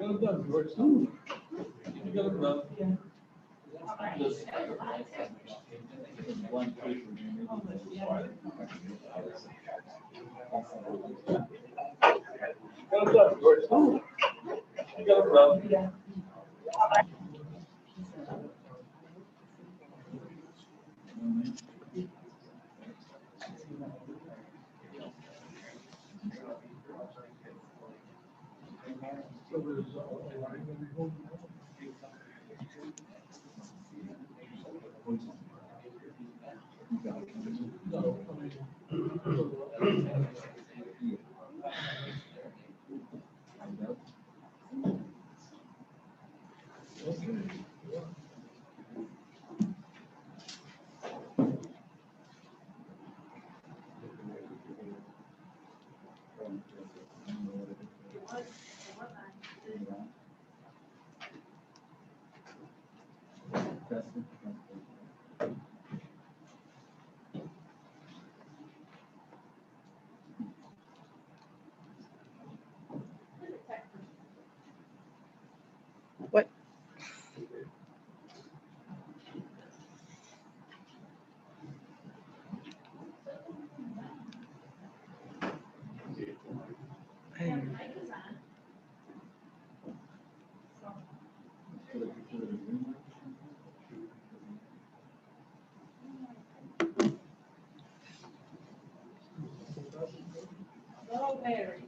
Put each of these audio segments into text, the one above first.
Well done, George. You got it done. Just one paper. Well done, George. You got it done. What? Oh, Mary.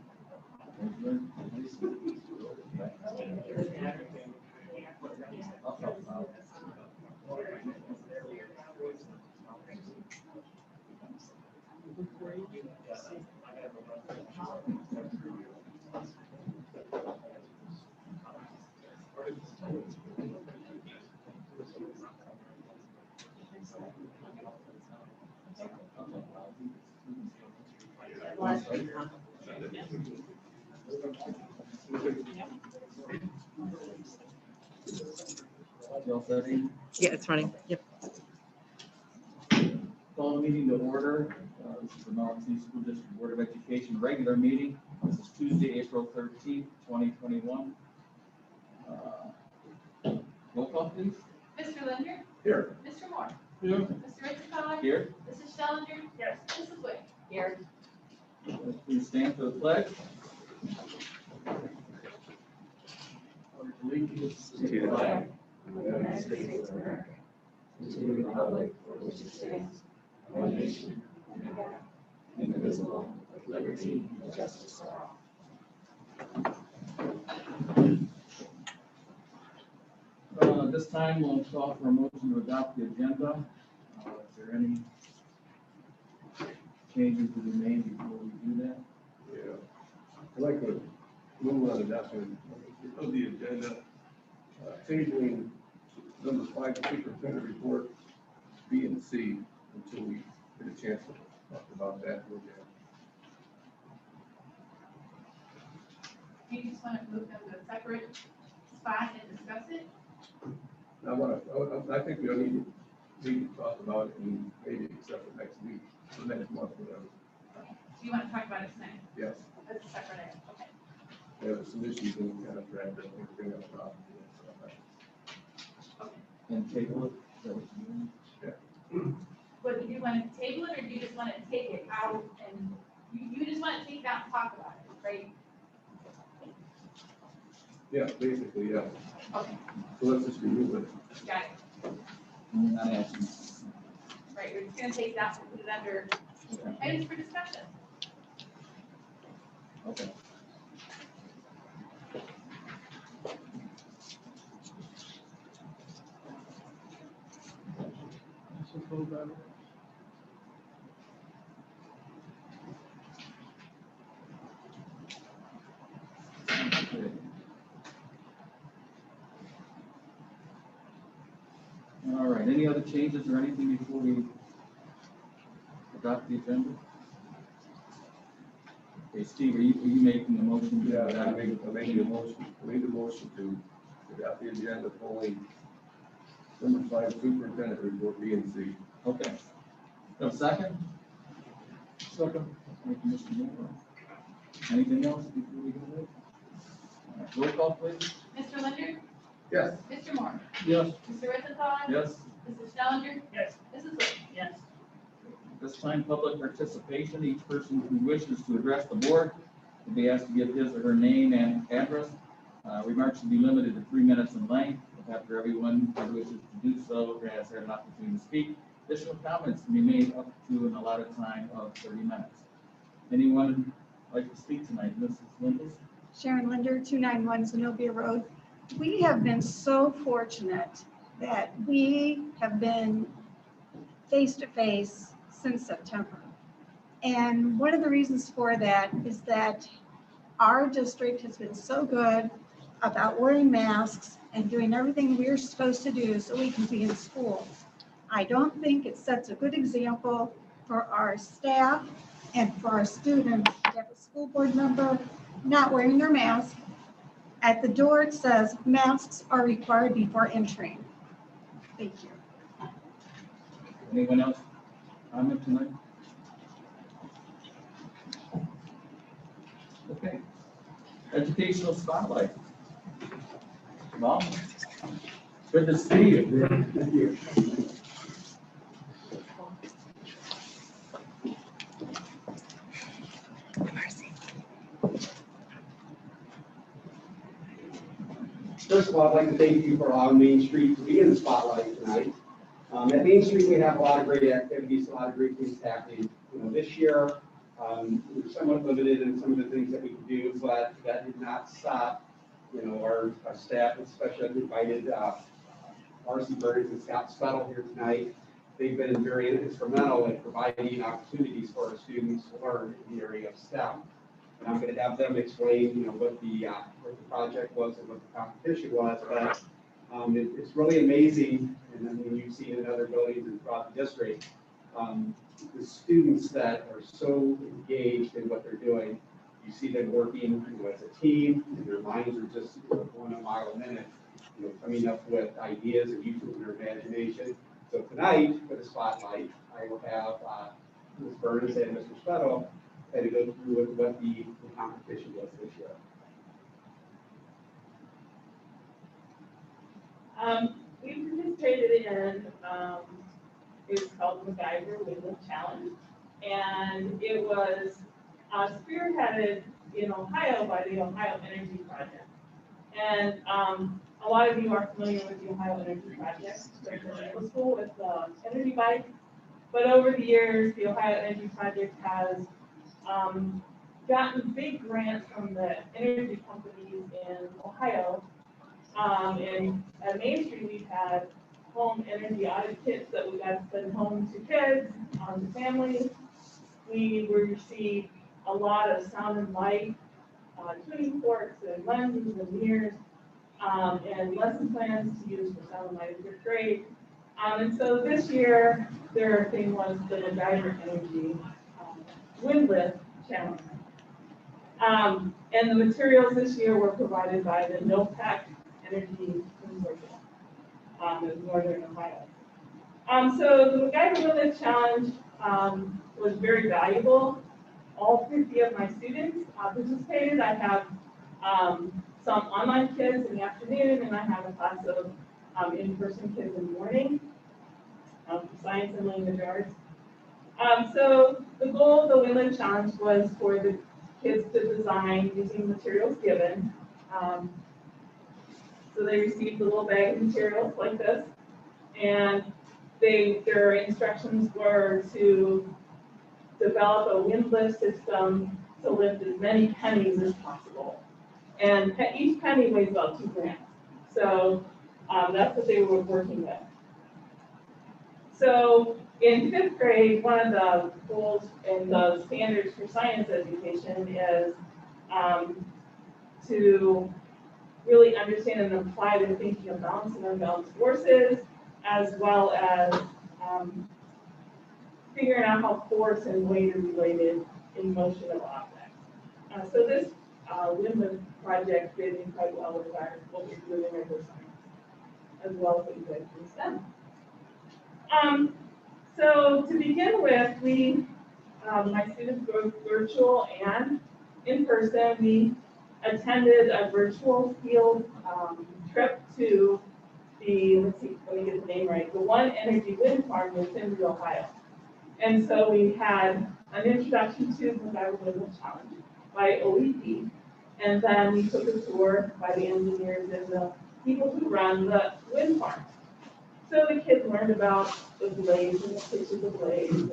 You all ready? Yeah, it's running. Yep. Call the meeting to order. This is the Mountain School District Board of Education regular meeting. This is Tuesday, April 13th, 2021. Roll call, please. Mr. Linder? Here. Mr. Moore? Yeah. Mr. Ritzko? Here. Mrs. Shellinger? Yes. Mrs. Wick? Here. Let's please stand for the pledge. Allegiance To the flag of the United States of America, and to the republic for which it stands, one nation, under God, indivisible, with liberty and justice for all. This time we'll call for a motion to adopt the agenda. Is there any changes to be made before we do that? Yeah. I'd like to move on adoption of the agenda, tabling number 5, superintendent report, B and C, until we get a chance to talk about that. Do you just want to move them to a separate spot and discuss it? I think we'll need to talk about it and maybe accept it next week, or next month, whatever. Okay. Do you want to talk about it tonight? Yes, That's a separate item. Okay. there are some issues in the contract that we bring up. Okay. And table it? Is that what you're doing? But do you want to table it or do you just want to take it out and you just want to take it out and talk about it, right? Yeah, basically, yeah. Okay. So let's just remove it. Got it. We're not asking. Right. We're just going to take it out and put it under items for discussion. Okay. Okay. All right, any other changes or anything before we adopt the agenda? Okay, Steve, are you making a motion? Yeah, I made a motion to adopt the agenda fully. Number 5, superintendent report, B and C. Okay. A second? Second. Thank you, Mr. Moore. Anything else before we go there? All right. Roll call, please. Mr. Linder? Yes. Mr. Moore? Yes. Mr. Rosenthal? Yes. Mrs. Challenger? Yes. Mrs. Wood? Yes. This time, public participation. Each person who wishes to address the board will be asked to give his or her name and address. Remarks should be limited to 3 minutes in length. After everyone who wishes to do so has had an opportunity to speak, additional comments can be made up to an allotted time of 30 minutes. Anyone like to speak tonight? Mrs. Lindis? Sharon Linder, 291 Zenobia Road. We have been so fortunate that we have been face-to-face since September. And one of the reasons for that is that our district has been so good about wearing masks and doing everything we're supposed to do so we can be in school. I don't think it sets a good example for our staff and for our students to have a school board member not wearing their mask. At the door, it says masks are required before entering. Thank you. Anyone else comment tonight? Okay. Educational spotlight. Mom? Good to see you. Thank you. First of all, I'd like to thank you for allowing Main Street to be in the spotlight tonight. At Main Street, we have a lot of great activities, a lot of great things happening. This year, we're somewhat limited in some of the things that we can do, but that did not stop, our staff, especially I've invited Marcy Burns and Scott Spettle here tonight. They've been very instrumental in providing opportunities for our students to learn in the area of STEM. And I'm going to have them explain, what the project was and what the competition was. But it's really amazing, and I mean, you've seen it in other buildings and throughout the district, the students that are so engaged in what they're doing. You see them working as a team, and their minds are just going a mile a minute, coming up with ideas and using their imagination. So tonight, for the spotlight, I will have Ms. Burns and Mr. Spettle to go through what the competition was this year. We participated in, it was called MacGyver Windland Challenge, and it was spearheaded in Ohio by the Ohio Energy Project. And a lot of you are familiar with the Ohio Energy Project, especially in middle school with the energy bike. But over the years, the Ohio Energy Project has gotten big grants from the energy companies in Ohio. And at Main Street, we've had home energy audit kits that we got to send home to kids, to families. We received a lot of sound and light, tuning forks and lenses and mirrors, and lesson plans to use for sound and light in 5th grade. And so this year, their thing was the MacGyver Energy Wind Lift Challenge. And the materials this year were provided by the NOPEC Energy Consortium in Northern Ohio. So the MacGyver Wind Lift Challenge was very valuable. All 50 of my students participated. I have some online kids in the afternoon, and I have a class of in-person kids in the morning, science and language arts. So the goal of the Wind Lift Challenge was for the kids to design using materials given. So they received a little bag of materials like this, and their instructions were to develop a wind lift system to lift as many pennies as possible. And each penny weighs about 2 grams. So that's what they were working with. So in 5th grade, one of the goals and the standards for science education is to really understand and apply the thinking of balanced and unbalanced forces, as well as figuring out how force and weight are related in motion of objects. So this wind lift project did quite well with what we do in regular science, as well as what you guys do in STEM. So to begin with, my students both virtual and in person, we attended a virtual field trip to the, let's see, let me get the name right, the One Energy Wind Farm in Tinsley, Ohio. And so we had an introduction to the Environmental Challenge by OEP, and then we took a tour by the engineers and the people who run the wind farm. So the kids learned about the blades and the pitch of the blades,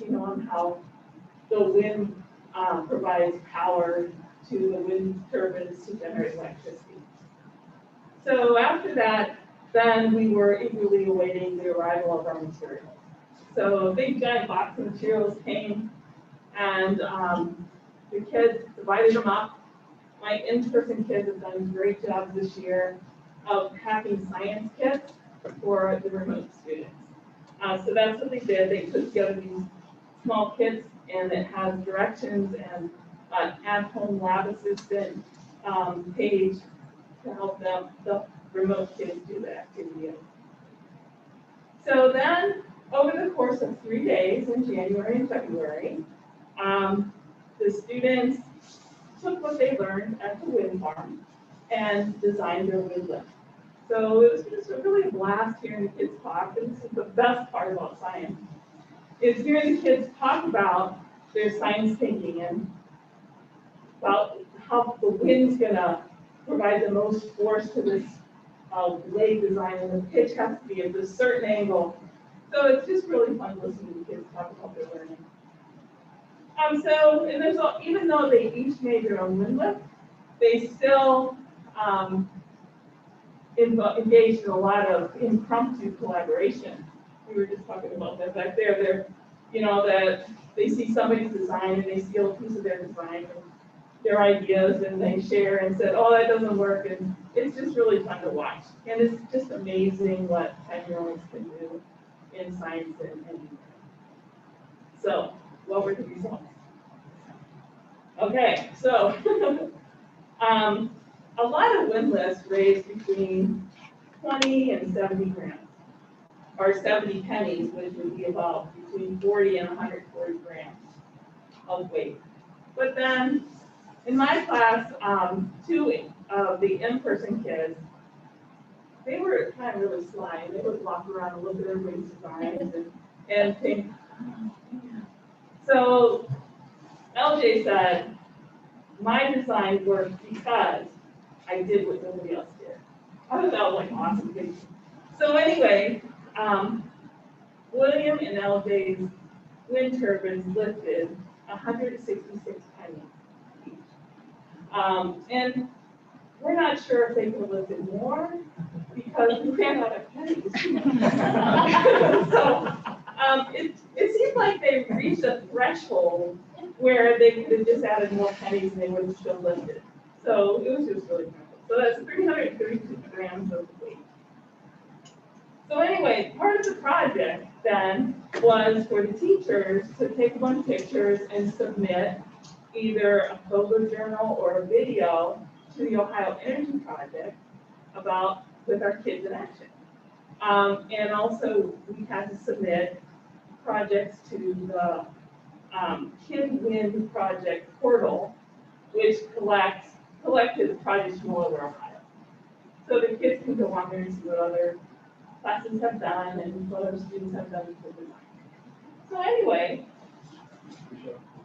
and on how the wind provides power to the wind turbines to generate electricity. So after that, then we were eagerly awaiting the arrival of our materials. So a big giant box of materials came, and the kids divided them up. My in-person kids have done a great job this year of packing science kits for the remote students. So that's what they did. They put together these small kits, and it has directions and an at-home lab assistant page to help them, the remote kids, do the activity. So then, over the course of 3 days in January and February, the students took what they learned at the wind farm and designed their wind lift. So it was just really a blast hearing the kids talk, and this is the best part about science, is hearing the kids talk about their science thinking and about how the wind's gonna provide the most force to this blade design, and the pitch has to be at this certain angle. So it's just really fun listening to the kids talk about their learning. So, and there's even though they each made their own wind lift, they still engaged in a lot of impromptu collaboration. We were just talking about that back there. They're, that they see somebody's design and they steal a piece of their design and their ideas, and they share and said, oh, that doesn't work. And it's just really fun to watch. And it's just amazing what 10-year-olds can do in science and engineering. So, what were the results? Okay, so a lot of wind lifts raised between 20 and 70 grams, or 70 pennies, which would be about between 40 and 140 grams of weight. But then, in my class, 2 of the in-person kids, they were kind of really sly, and they would walk around and look at everybody's designs and think. So LJ said, my design worked because I did what nobody else did. I thought that was like awesome thing. So anyway, William and LJ's wind turbines lifted 166 pennies each. And we're not sure if they could have lifted more because we ran out of pennies. So it seemed like they reached a threshold where they could have just added more pennies and they would have still lifted. So it was just really simple. So that's 332 grams of weight. So anyway, part of the project then was for the teachers to take a bunch of pictures and submit either a photojournal or a video to the Ohio Energy Project about with our kids in action. And also we had to submit projects to the Kid Wind Project portal, which collected projects from all over Ohio. So the kids can go on there and see what other classes have done and what other students have done with the design. So anyway,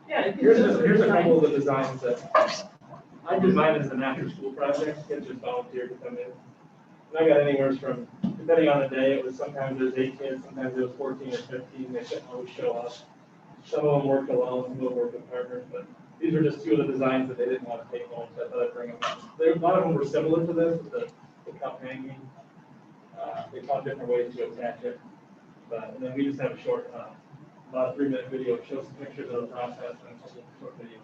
yeah. Here's a couple of the designs that I designed as an after-school project. Kids just volunteered to come in. And I got anywhere from, depending on the day, it was sometimes it was 8 kids, sometimes it was 14 or 15. They couldn't always show up. Some of them worked alone, some of them worked with partners, but these are just 2 of the designs that they didn't want to take home, so I thought I'd bring them up. A lot of them were similar to this, with the cup hanging. They found different ways to attach it. And then we just have a short, about a 3-minute video that shows some pictures of the process and a short video.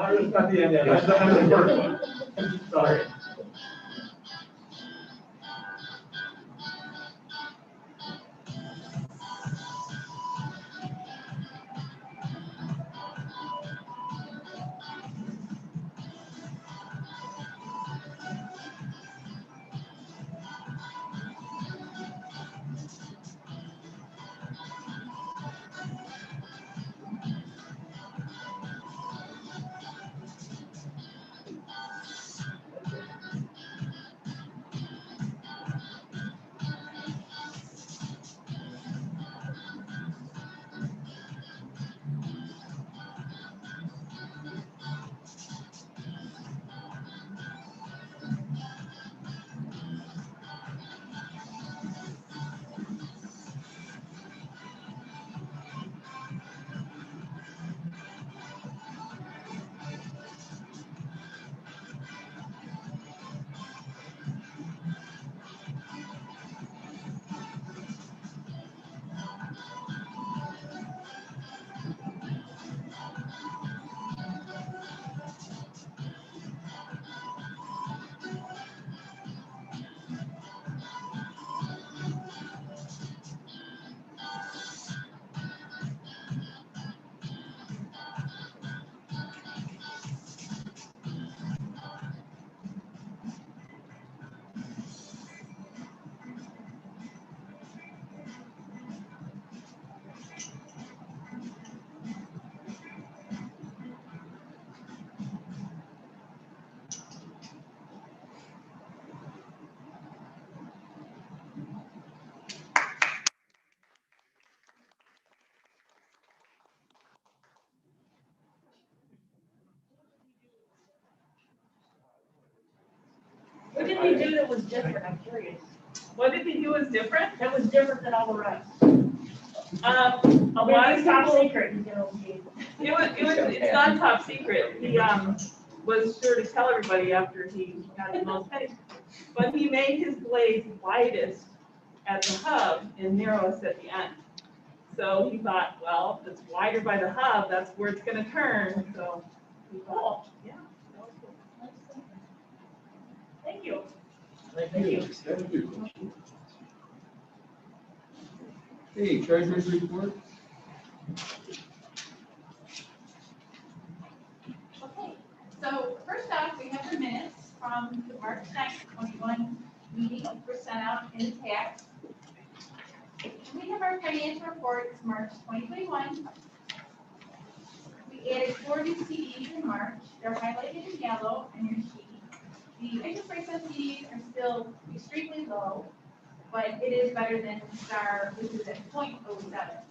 Not the end yet, that's the first one. Sorry. What did he do that was different? I'm curious. What did he do was different? That was different than all the rest. A lot of top people, secret, you know, it's not top secret. He, was sure to tell everybody after he got the most pay. But he made his blades widest at the hub and narrowest at the end. So he thought, well, if it's wider by the hub, that's where it's gonna turn, so he thought, yeah. that was cool. Thank you. Thank you. Thank you. Okay, treasurer's report. Okay, so first off, we have the minutes from the March 9th, 21 meeting were sent out in the text. We have our financial reports, March 2021. We added 4 new CDs in March. They're highlighted in yellow on your sheet. The interest rates on CDs are still extremely low, but it is better than STAR, which is at 0.07.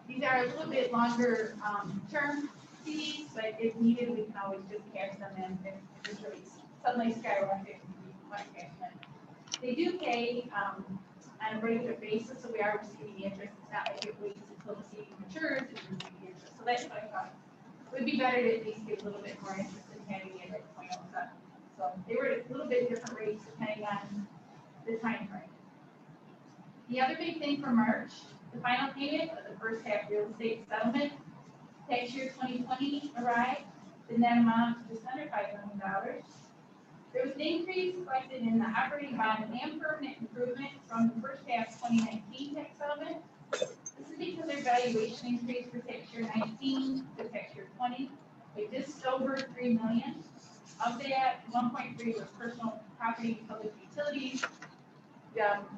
These are a little bit longer term CDs, but if needed, we can always just cash them in if interest rates suddenly skyrocket. We want to cash them in. They do pay on a regular basis, so we are receiving interest. It's not like it waits until the CD matures and you receive the interest. So that's what I thought. It would be better to at least get a little bit more interest than having it at 0.07. So they were at a little bit different rates depending on the time frame. The other big thing for March, the final payment of the first half real estate settlement, tax year 2020 arrived. The net amount was just under $5 million. There was an increase reflected in the operating bond and permanent improvement from the first half 2019 tax settlement. This is because their valuation increased for tax year 19 to tax year 20 by just over $3 million. Of that, 1.3 was personal property and public utilities.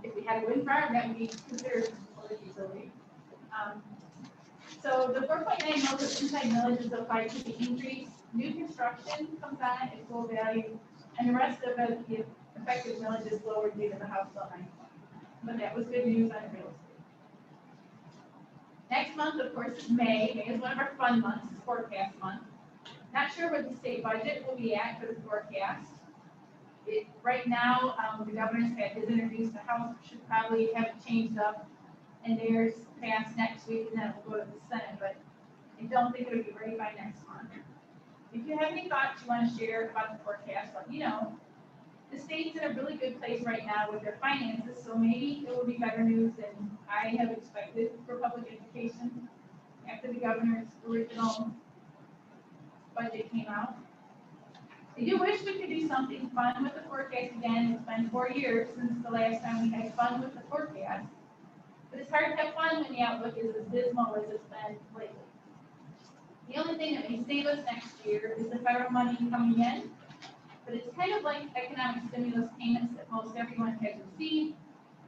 If we had a wind farm, that would be considered public utility. So the 4.9 mils of inside millage is applied to the increase. New construction comes on at full value, and the rest of it, the effective millage is lower due to the House Bill 920. But that was good news on real estate. Next month, of course, is May. May is one of our fun months, it's forecast month. Not sure what the state budget will be at for the forecast. Right now, the governor's had his interviews, the House should probably have it changed up, and theirs passed next week, and then it will go to the Senate, but I don't think it'll be ready by next month. If you have any thoughts you want to share about the forecast, let me know. The state's in a really good place right now with their finances, so maybe it will be better news than I have expected for public education after the governor's original budget came out. I do wish we could do something fun with the forecast again. It's been 4 years since the last time we had fun with the forecast. But it's hard to have fun when the outlook is as dismal as it's been lately. The only thing that may save us next year is the federal money coming in. But it's kind of like economic stimulus payments that most everyone has received.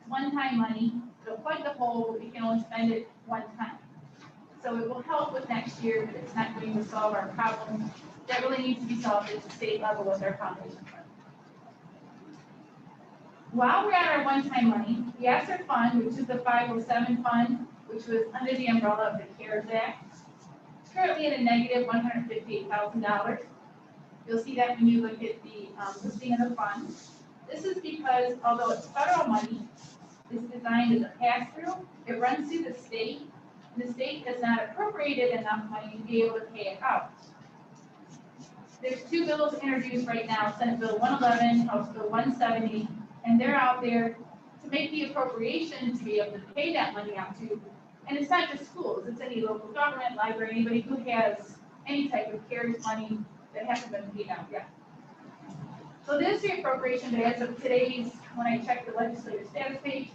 It's one-time money. It'll plug the hole, but we can only spend it one time. So it will help with next year, but it's not going to solve our problems that really need to be solved at the state level with our foundation fund. While we're at our one-time money, the Astr Fund, which is the 507 fund, which was under the umbrella of the CARES Act, is currently at a negative $158,000. You'll see that when you look at the listing of the fund. This is because although it's federal money, it's designed as a pass-through, it runs through the state, and the state has not appropriated enough money to be able to pay it out. There's 2 bills introduced right now, Senate Bill 111, House Bill 170, and they're out there to make the appropriation to be able to pay that money out to. And it's not just schools, it's any local government, library, anybody who has any type of CARES money that hasn't been paid out yet. So this is the appropriation, but as of today's, when I checked the legislative status page,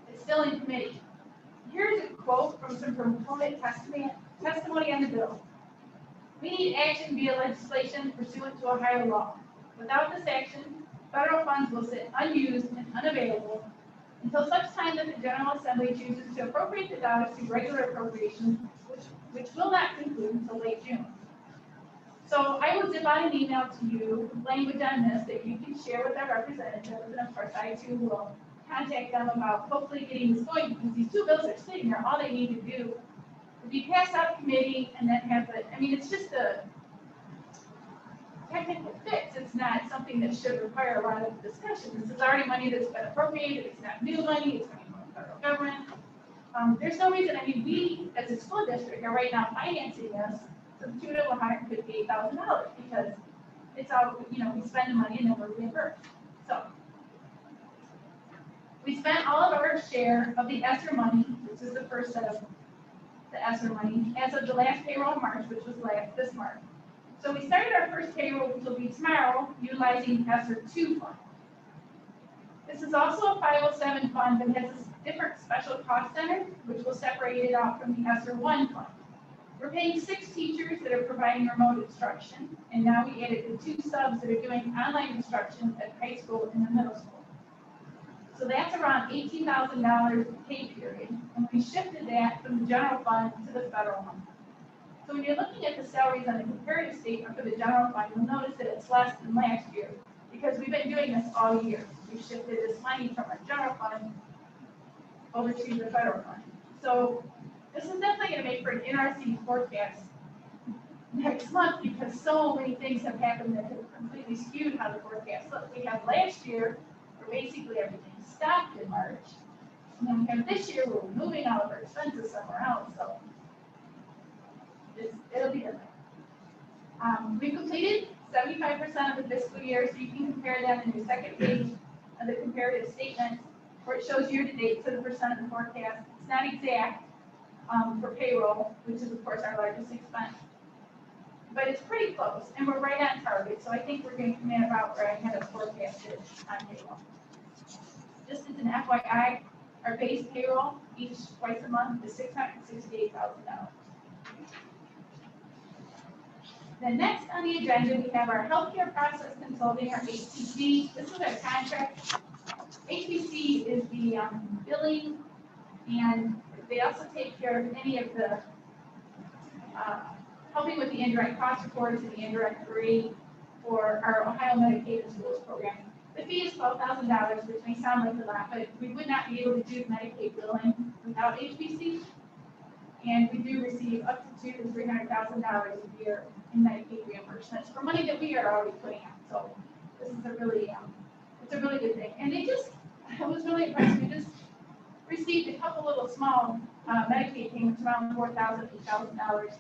it's still in committee. Here's a quote from some proponent testimony on the bill. We need action via legislation pursuant to Ohio law. Without this action, federal funds will sit unused and unavailable until such time that the General Assembly chooses to appropriate the dollars through regular appropriations, which will not conclude until late June. So I will zip out an email to you with language on this that you can share with our representatives, and of course I too will contact them about hopefully getting this going, because these 2 bills are sitting there. All they need to do is be passed out of committee and then have it. I mean, it's just a technical fix. It's not something that should require a lot of discussion. This is already money that's been appropriated. It's not new money. It's coming from the federal government. There's no reason. I mean, we as a school district are right now financing this to the tune of $158,000 because it's all, we spend the money and then we're reimbursed. So we spent all of our share of the Astr money, which is the first set of the Astr money, as of the last payroll in March, which was this March. So we started our first payroll, which will be tomorrow, utilizing Astr 2 fund. This is also a 507 fund that has a different special cost center, which will separate it out from the Astr 1 fund. We're paying 6 teachers that are providing remote instruction, and now we added the 2 subs that are doing online instruction at high school and the middle school. So that's around $18,000 pay period, and we shifted that from the general fund to the federal one. So when you're looking at the salaries on the comparative statement for the general fund, you'll notice that it's less than last year, because we've been doing this all year. We've shifted this money from our general fund over to the federal fund. So this is definitely going to make for an interesting forecast next month, because so many things have happened that have completely skewed how the forecast looks. We have last year, where basically everything stopped in March, and then we have this year where we're moving all of our expenses somewhere else. So it'll be different. We completed 75% of the fiscal year, so you can compare that in your second page of the comparative statement, where it shows year to date to the percent of the forecast. It's not exact for payroll, which is of course our largest expense, but it's pretty close, and we're right on target. So I think we're going to come in about where I had it forecasted on payroll. Just as an FYI, our base payroll twice a month is $668,000. Then next on the agenda, we have our healthcare process consulting, our HPC. This is our contract. HPC is the billing, and they also take care of any of the helping with the indirect cost reports and the indirect rate for our Ohio Medicaid and Schools program. The fee is $12,000, which may sound like a lot, but we would not be able to do Medicaid billing without HPC. And we do receive up to $200,000 to $300,000 a year in Medicaid reimbursements for money that we are already putting out. So this is a really, it's a really good thing. And I was really impressed. We just received a couple little small Medicaid payments, around $4,000, $8,000,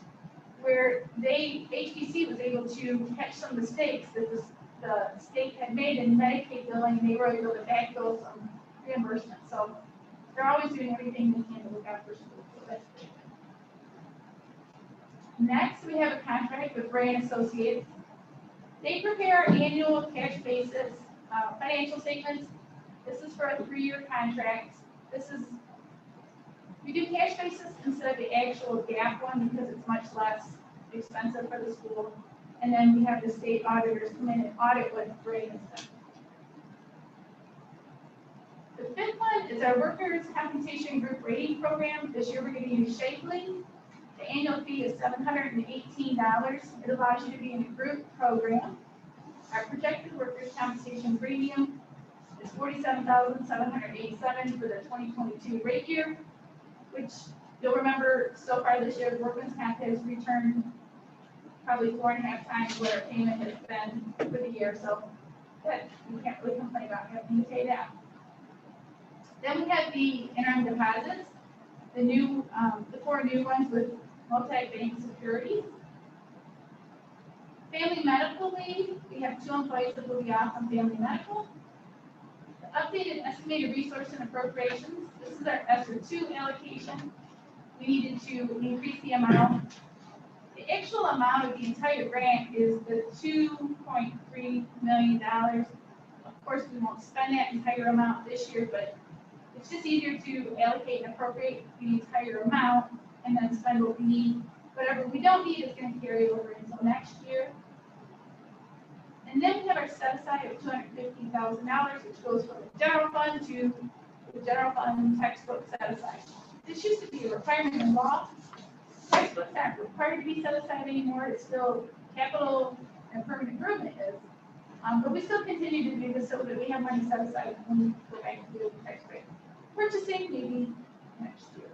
where HPC was able to catch some mistakes that the state had made in Medicaid billing, and they were able to backfill some reimbursement. So they're always doing everything they can to look out for schools. So that's great. Next, we have a contract with Ray and Associates. They prepare annual cash basis financial statements. This is for a 3-year contract. We do cash basis instead of the actual GAAP one because it's much less expensive for the school. And then we have the state auditors come in and audit what Ray has done. The fifth one is our workers' compensation group rating program. This year we're going to use Shapely. The annual fee is $718. It allows you to be in a group program. Our projected workers' compensation premium is $47,787 for the 2022 rate year, which you'll remember so far this year, the workers' comp has returned probably 4.5 times what our payment has been for the year. So that we can't really complain about having to pay that. Then we have the interim deposits, the 4 new ones with multi-bank securities. Family medical leave, we have 2 employees that will be off on family medical. The updated estimated resource and appropriations, this is our ESSER 2 allocation. We needed to increase the amount. The actual amount of the entire grant is the $2.3 million. Of course, we won't spend that entire amount this year, but it's just easier to allocate and appropriate the entire amount and then spend what we need. Whatever we don't need is going to carry over until next year. And then we have our set aside of $250,000, which goes from the general fund to the general fund textbook set aside. This used to be a requirement in law. Textbooks aren't required to be set aside anymore. It's still capital and permanent improvement is. But we still continue to do this so that we have money set aside when we go back to the textbook purchasing maybe next year.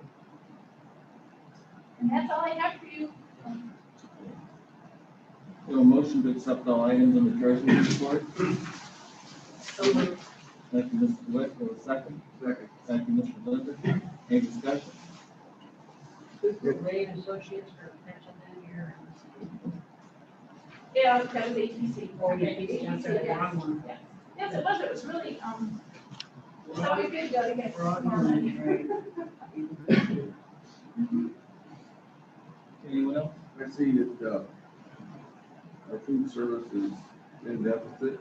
And that's all I have for you. So a motion to accept all items in the treasurer's report. So moved. Thank you, Mr. Witt, for a second. Second. Thank you, Mr. Linder. Any discussion? This is Ray and Associates for pension that year. Yeah, that was ATC. Oh, yeah, ATC, sorry, the wrong one. Yes. Yes, it was. It was really, it's always good to get We're on more money. Anyone else? I see that our food service is in deficit.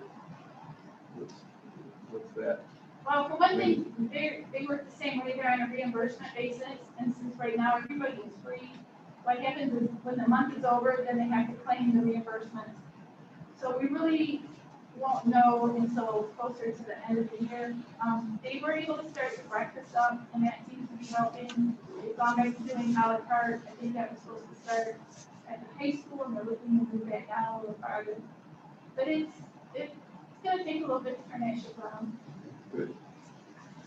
What's that? Well, for one thing, they work the same way. They're on a reimbursement basis, and since right now everybody is free, what happens is when the month is over, then they have to claim the reimbursement. So we really won't know until closer to the end of the year. They were able to start the breakfast up, and that seems to be helping. They've gone back to doing a la carte. I think that was supposed to start at the high school, and they're looking to move that down a little farther. But it's going to take a little bit to turn that ship around. Good. I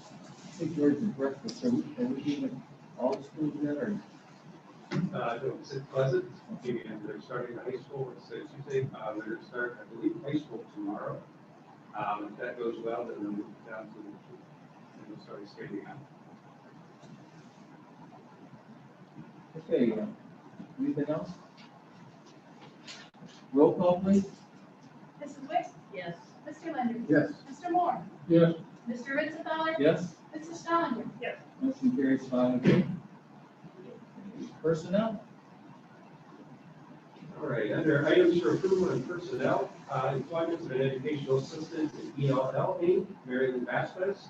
think George is breakfast. Are we doing all the schools yet, or? No, it's at Pleasant, and they're starting high school, it's Tuesday, they're going to start, I believe, high school tomorrow. If that goes well, then they'll move down to and they'll start skating out. Okay, anything else? Roll call, please. Mrs. Wick? Yes. Mr. Linder? Yes. Mr. Moore? Yes. Mr. Ritzenthaler? Yes. Mrs. Stollinger? Yes. Motion carries 5-0. Personnel. All right, under items for approval and personnel, employment of an educational assistant at ELL Inc., Mary Lou Vasquez,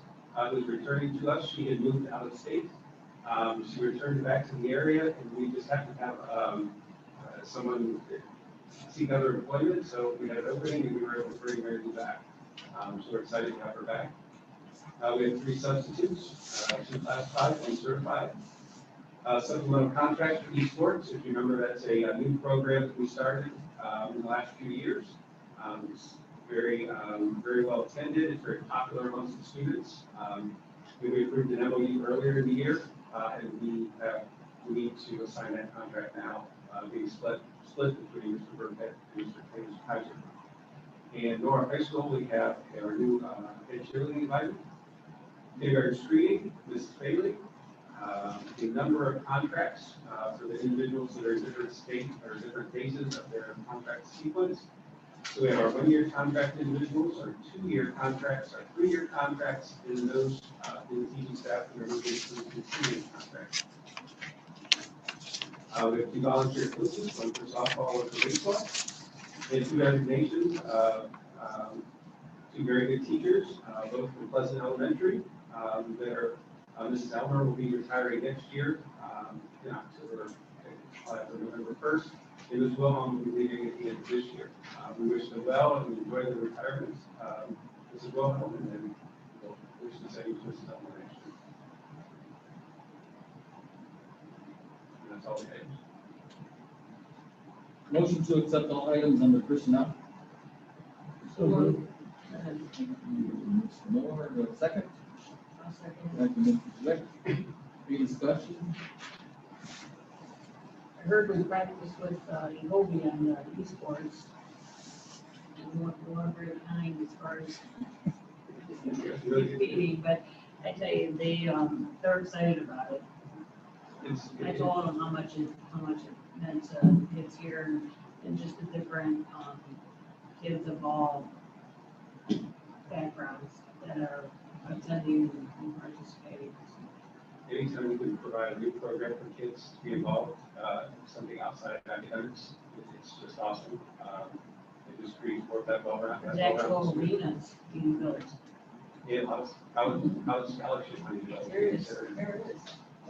who's returning to us. She had moved out of state. She returned back to the area, and we just happened to have someone seek other employment, so we had an opening, and we were able to bring Mary Lou back. So we're excited to have her back. We have 3 substitutes, 2 classified, 1 certified. Supplemental contract for esports. If you remember, that's a new program that we started in the last few years. It's very well attended. It's very popular amongst the students. We approved an MOU earlier in the year, and we need to assign that contract now, being split between Mr. Burkett and Mr. Kaiser. And Nora High School, we have our new head cheerleading advisor. Kindergarten screening, Mrs. Bailey. A number of contracts for the individuals that are in different states or different phases of their contract sequence. So we have our 1-year contract individuals, our 2-year contracts, our 3-year contracts, and those in the teaching staff that are moving to the 2-year contract. We have 2 volunteer coaches, one for softball, one for baseball, and 2 resignations, 2 very good teachers, both from Pleasant Elementary. Mrs. Elmer will be retiring next year in October, after November 1st. And Ms. Wilhelm will be leaving at the end of this year. We wish them well and enjoy their retirements. Mrs. Wilhelm, and then we'll wish the same to Mrs. Elmer next year. And that's all we have. Motion to accept all items under personnel. So moved. Mr. Moore, do I have a second? I'll second. Thank you, Mr. Swick. Any discussion? I heard we practiced with Ehobi on the esports. And one very kind as far as competing, but I tell you, they're excited about it. I told them how much it meant to kids here and just the different kids of all backgrounds that are attending and participating. Anytime we can provide a new program for kids to be involved, something outside of academics, it's just awesome. It just creates more that well-rounded. There's actual arenas being built. Yeah, how does scholarship money go? There is.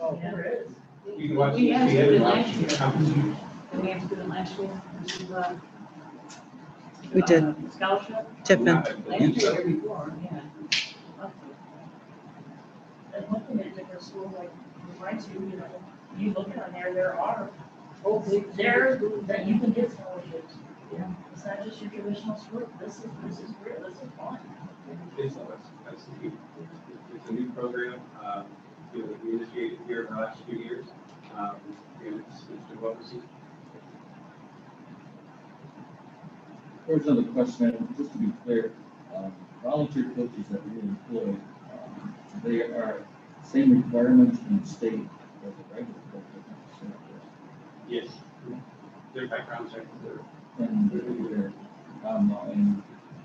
Oh, there is. You can watch We had a ESPN and student watch last year. competition. And we have a student last year. This is, We did. Scholarship. Tippin. Last year before, yeah. And looking at different schools like mine too, you look on there are, there, that you can get scholarships. Yeah. It's not just your traditional sport. This is great. This is fun. That's the key. It's a new program, we initiated here in the last few years, and it's been well received. There's another question, just to be clear, volunteer coaches that we employ, they are same requirements in the state as a regular coach. Yes. Their background check, And they're, and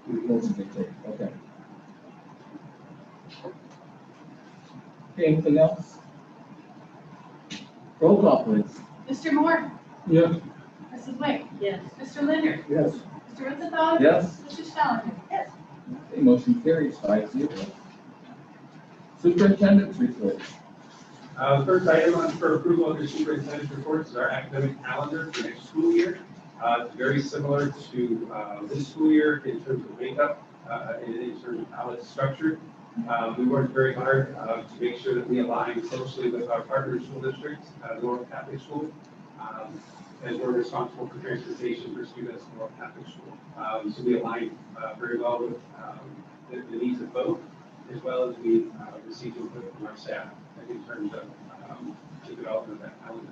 the courses they take, okay. Okay, anything else? Roll call, please. Mr. Moore, Yes. Mrs. Wick, Yes. Mr. Linder, Yes. Mr. Rosenthal. Yes. Mr. Stelling. Yes. Okay, motion carries 5-0. Superintendent's report. The first item on for approval of the superintendent's reports is our academic calendar for next school year. It's very similar to this school year in terms of makeup, and in terms of how it's structured. We worked very hard to make sure that we align closely with our partner school districts, North Catholic School, as we're responsible for transportation for students in North Catholic School. So we align very well with the needs of both, as well as we receive input from our staff in terms of the development of that calendar.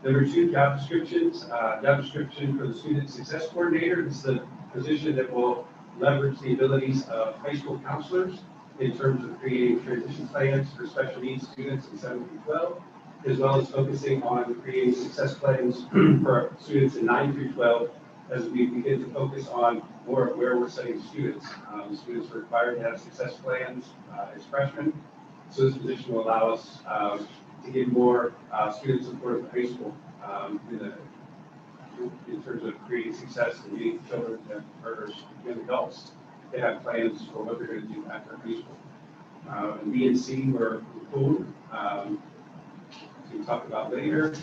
Number 2, job descriptions. Job description for the student success coordinator. This is a position that will leverage the abilities of high school counselors in terms of creating transition plans for special needs students in 7 through 12, as well as focusing on creating success plans for students in 9 through 12, as we begin to focus on more of where we're sending students. Students are required to have success plans as freshmen, so this position will allow us to get more student support at the high school in terms of creating success and getting children or young adults to have plans for what they're going to do after high school. And B and C were cool. To talk about later.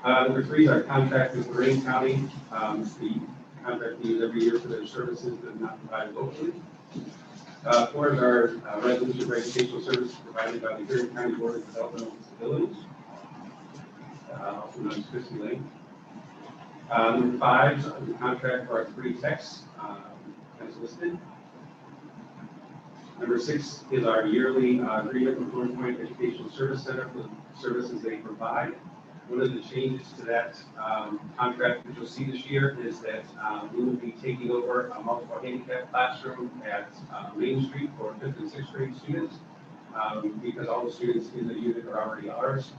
Number 3 is our contract with Lorraine County. It's the contract we use every year for their services that are not provided locally. 4 is our resolution for educational services provided by the Green County Board of Developmental Disabilities, also known as Christie Lane. Number 5 is the contract for our 3 techs, as listed. Number 6 is our yearly agreement with North Point Educational Service Center for the services they provide. One of the changes to that contract that you'll see this year is that we will be taking over a multiple handicap classroom at Main Street for 5th and 6th grade students because all the students in the unit are already ours.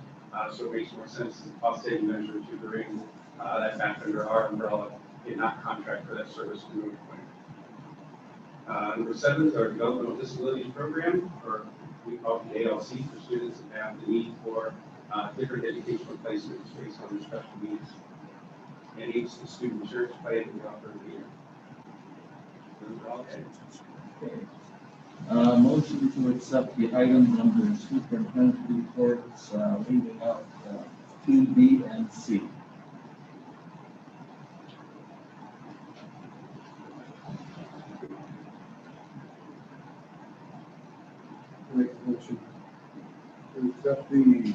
So it makes more sense as a cost saving measure to bring that back under our umbrella and not contract for that service to North Point. Number 7 is our Developmental Disabilities Program, or we call it the ALC, for students that have the need for different educational placements based on their special needs. And each student insurance plan we offer in the year. Those are all items. Okay. Motion to accept the items under superintendent's reports, leaving out 2B and C. Make a motion to accept the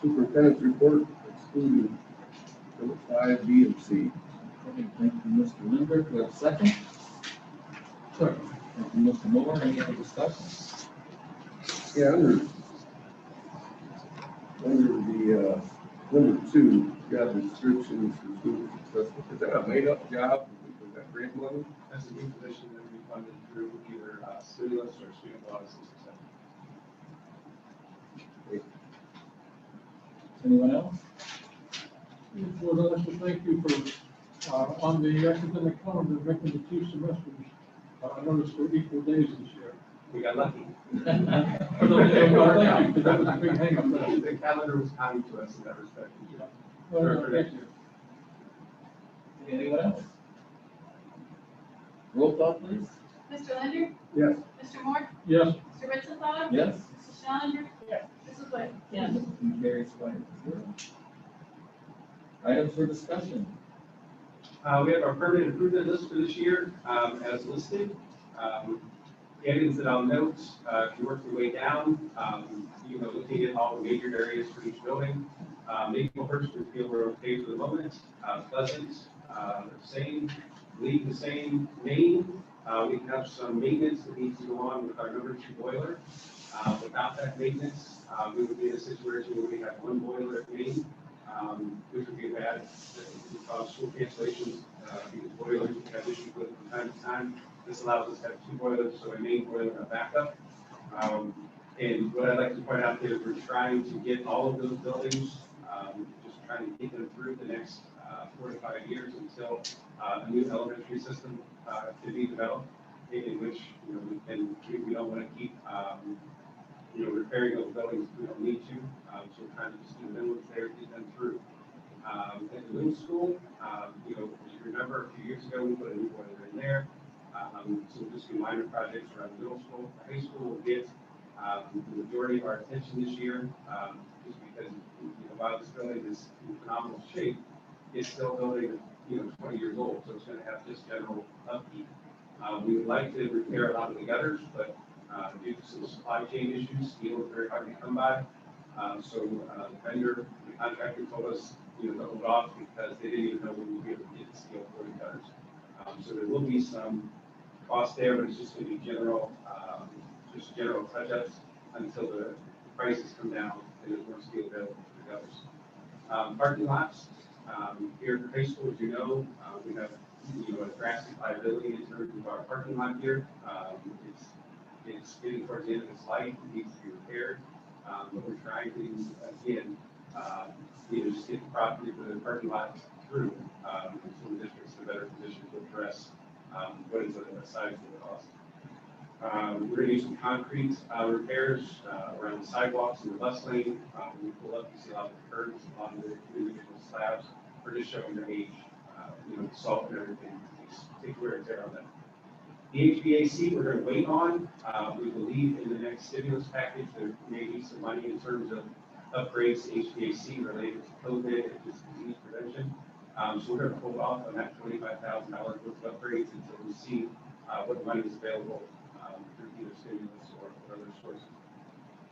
superintendent's report excluding number 5, B, and C. Okay, thank you, Mr. Lindberg. Do we have a second? Sure. Thank you, Mr. Moore. Any other discussion? Yeah, under the, number 2, job descriptions for student success. Is that a made-up job? Is that grant money? That's a new position that we funded through either stimulus or student law assistance. Anyone else? Lord, I'd like to thank you for, on the academic calendar, making the 2 semesters. I noticed for equal days this year. We got lucky. Thank you, because that was a big hang-up. The calendar was kind to us in that respect. Well, thank you. Anyone else? Roll call, please. Mr. Linder? Yes. Mr. Moore? Yes, Mr. Ritzenhour? Yes. Mrs. Challenger? Yes. Mrs. Wood? Yes. Motion carries 5-0. Items for discussion. We have our permanent improvement list for this year, as listed. The items that I'll note, if you work your way down, looking at all the major areas for each building. Maple First, we feel we're okay for the moment. Pleasant, same, Lead the same. Main, we have some maintenance that needs to go on with our number 2 boiler. Without that maintenance, we would be in a situation where we have 1 boiler at Main, which would be bad. It would cause school cancellations, because boilers we have issues with from time to time. This allows us to have 2 boilers, so a main boiler and a backup. And what I'd like to point out here is we're trying to get all of those buildings, just trying to get them through the next 4 to 5 years until a new elementary system can be developed, in which we don't want to keep repairing those buildings if we don't need to. So we're trying to just do the minimums there, get them through. At the middle school, as you remember, a few years ago, we put a new boiler in there. So just do minor projects around the middle school. High school will get the majority of our attention this year, just because while this building is in phenomenal shape, it's still building 20 years old, so it's going to have just general upkeep. We would like to repair a lot of the gutters, but due to some supply chain issues, steel is very hard to come by. So the contractor told us to hold off because they didn't even know when we'd be able to get the steel for the gutters. So there will be some cost there, but it's just going to be general touch-ups until the prices come down and there's more steel available for the gutters. Parking lots, here at the high school, as you know, we have a drastic liability in terms of our parking lot here. It's getting towards the end of its life, it needs to be repaired. But we're trying to, again, just get the property for the parking lot through, so the district's in a better position to address what is a sizable cost. We're going to use some concrete repairs around the sidewalks and the bus lane. When we pull up, you see a lot of the curbs, a lot of the individual slabs. We're just showing their age, the salt and everything, take wear and tear on them. The HVAC, we're going to wait on. We believe in the next stimulus package, there may be some money in terms of upgrades to HVAC related to COVID and just disease prevention. So we're going to hold off on that $25,000 worth of upgrades until we see what money is available through either stimulus or other sources.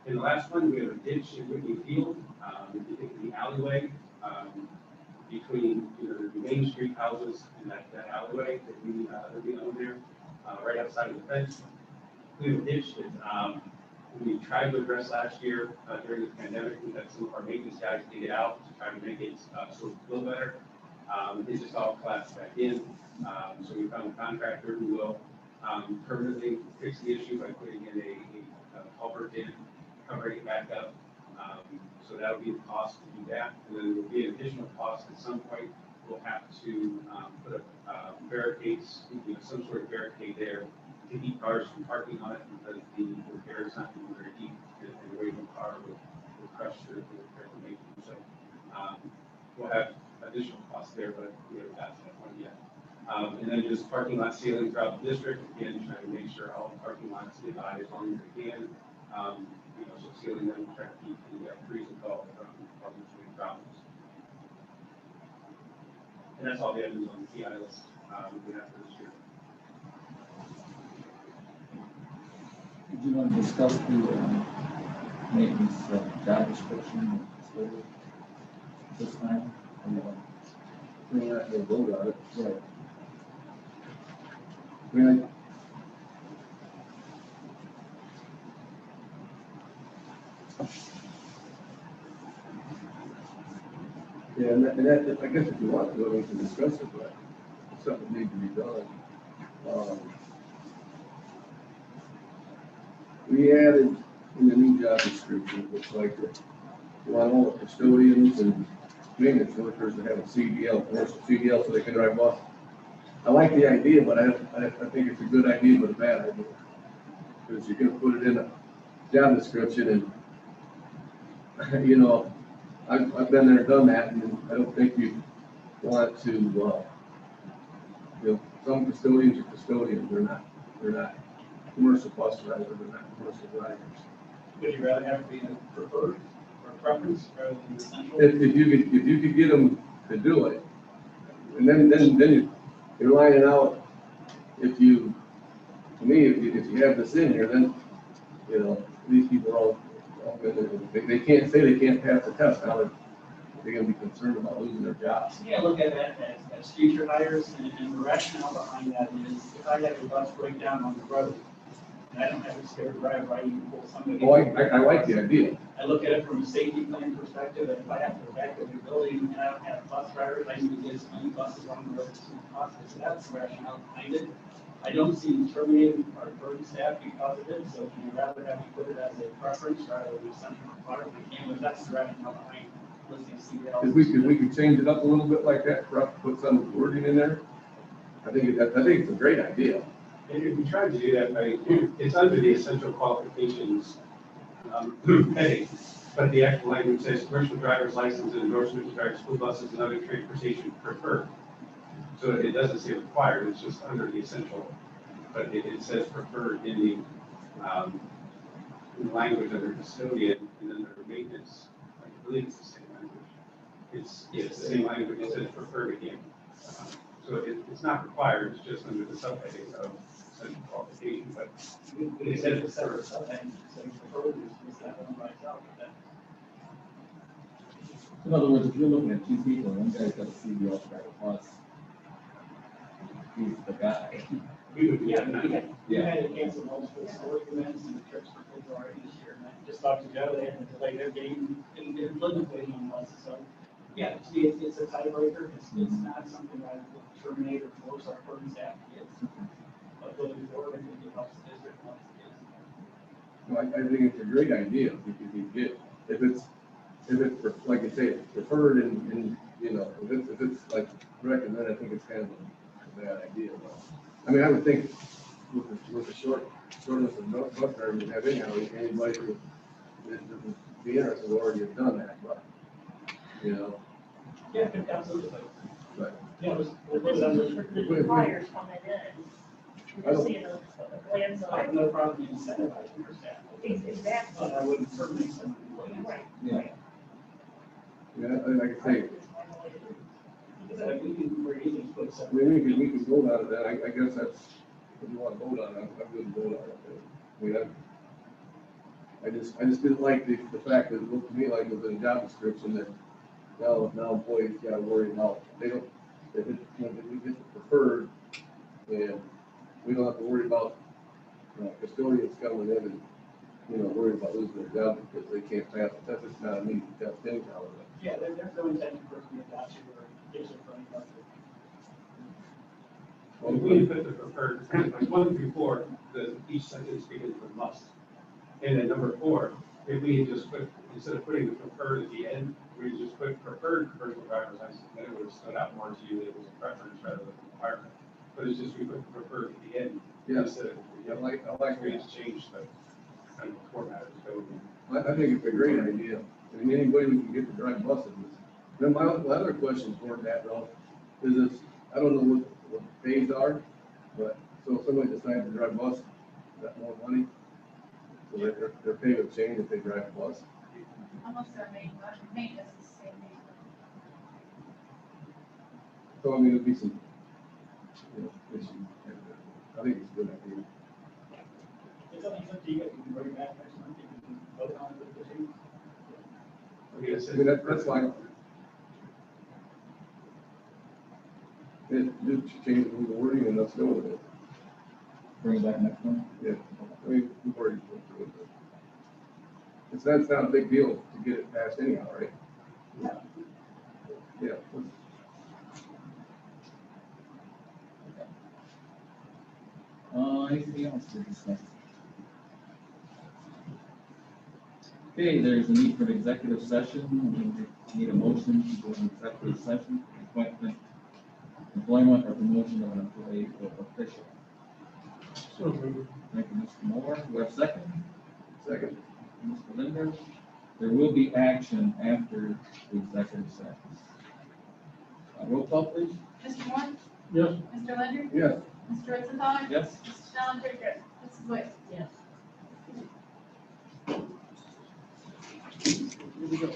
In the last one, we have a ditch in Whitney Field. If you think of the alleyway between the Main Street houses and that alleyway that we own there, right outside of the fence. We have a ditch that we tried to address last year during the pandemic. We had some of our maintenance guys dig it out to try to make it so it feel better. It's just all collapsed back in. So we found a contractor who will permanently fix the issue by putting in a culvert in, covering it back up. So that would be the cost to do that. And then there will be an additional cost at some point. We'll have to put up barricades, some sort of barricade there to keep cars from parking on it because the repair is not going to be very deep, and the weight of the car will crush the repair. So, we'll have additional costs there, but we haven't passed that one yet. And then just parking lot sealing throughout the district, again, trying to make sure all parking lots get by as long as they can. You know, so sealing them, trying to keep the freeze and thaw from between problems. And that's all the items on the PI list we have for this year. Did you want to discuss the maintenance job description this time? Or you want- We're not gonna vote on it. Right. I mean, yeah, and that, I guess if you want to, we can discuss it, but it's something that needs to be done. We added in the new job description, it looks like that we want all the custodians and maintenance workers to have a CDL, commercial CDL, so they can drive bus. I like the idea, but I think it's a good idea, but a bad idea. Because you're gonna put it in a job description and, you know, I've been there, done that, and I don't think you want to, you know, some custodians are custodians, they're not commercial bus drivers, they're not commercial drivers. Would you rather have it be a preferred or preference rather than essential? If you could get them to do it, and then you're lining out, to me, if you have this in here, then, you know, these people are all they can't say they can't pass the test, now they're gonna be concerned about losing their jobs. Yeah, look at that as future hires, and the rationale behind that is if I have a bus breakdown on the road, and I don't have a spare driver, I can pull somebody. Oh, I like the idea. I look at it from a safety plan perspective, and if I have to go back to the building and I don't have bus drivers, I need to get as many buses on the road as possible. So that's the rationale behind it. I don't see you terminating our current staff because of it, so if you'd rather have me put it as a preference rather than something required, we can, but that's the rationale behind listing CDL. If we could change it up a little bit like that, for us to put some wording in there, I think it's a great idea. And if we try to do that, it's under the essential qualifications heading, but the actual language says commercial driver's license and endorsement to drive school buses and other transportation preferred. So it doesn't say required, it's just under the essential, but it says preferred in the language under custodian and then under maintenance. I believe it's the same language. It's the same language, it says preferred again. So it's not required, it's just under the subheading of essential qualification, but It says it's separate subheading, so preferred is that one by itself, but then. In other words, if you're looking at two people, one guy's got a CDL driver plus, he's the guy. we would, We had to cancel multiple sport events and trips for kids already this year, and I just talked to Joe, they had to delay their game, and they're living waiting on us, so. Yeah, to me, it's a tiebreaker, it's not something I would terminate or force our current staff to get. But looking forward, I think it helps the district, helps the kids. Well, I think it's a great idea, if it's, like you say, preferred and, you know, if it's like recommended, I think it's kind of a bad idea. I mean, I would think with the shortness of bus drivers we have anyhow, anybody who would be interested would already have done that, but, you know. Yeah, absolutely. But Yeah, it was. But this is for the new hires coming in. I don't- Just seeing the plans I have on. no problem incentivizing your staff. Exactly. But I wouldn't terminate someone who wouldn't. Right. Yeah. Yeah, and like I say, Because I think we can very easily put I some. mean, we could vote on it, then I guess that's, if you want to vote on it, I wouldn't vote on it. I mean, I just didn't like the fact that it looked to me like it was in a job description that now employees got to worry about, they don't, if we get the preferred, and we don't have to worry about custodians coming in and, you know, worried about losing their job because they can't pass the test. It's not an easy test anyhow. Yeah, there's no intention for it to be adopted or kids are from the. well, we put the preferred, like 1 through 4, each sentence begins with must. And then number 4, if we had just put, instead of putting the preferred at the end, we just put preferred commercial driver's license, then it would have stood out more to you that it was a preference rather than a requirement. But it's just we put the preferred at the end. Yeah. Instead of, I like we just changed the kind of format of the code. I think it's a great idea. I mean, anybody who can get to drive buses. Then my other questions weren't that though, is this, I don't know what the pays are, but, so if somebody decides to drive a bus, is that more money? So their pay would change if they drive a bus. Almost their maintenance is the same thing. So I mean, it'd be some, you know, issues. I think it's a good idea. It's something that you guys can bring back next month, you can vote on it with the team. I mean, that's fine. Just change the wording and let's go with it. Bring it back next month. Yeah, I mean, we've already went through it. That's not a big deal to get it passed anyhow, right? Yeah. Anything else to discuss? Okay, there's a need for an executive session. We need a motion to go into executive session, employment or promotion of an employee or official. So moved. Thank you, Mr. Moore. Do we have a second? Second. Mr. Linder. There will be action after the executive session. Roll call, please. Mr. Moore? Yes. Mr. Linder? Yes. Mr. Ritzenthaler? Yes. Mrs. Challenger? Yes. Mrs. Witt? Yes. Here we go.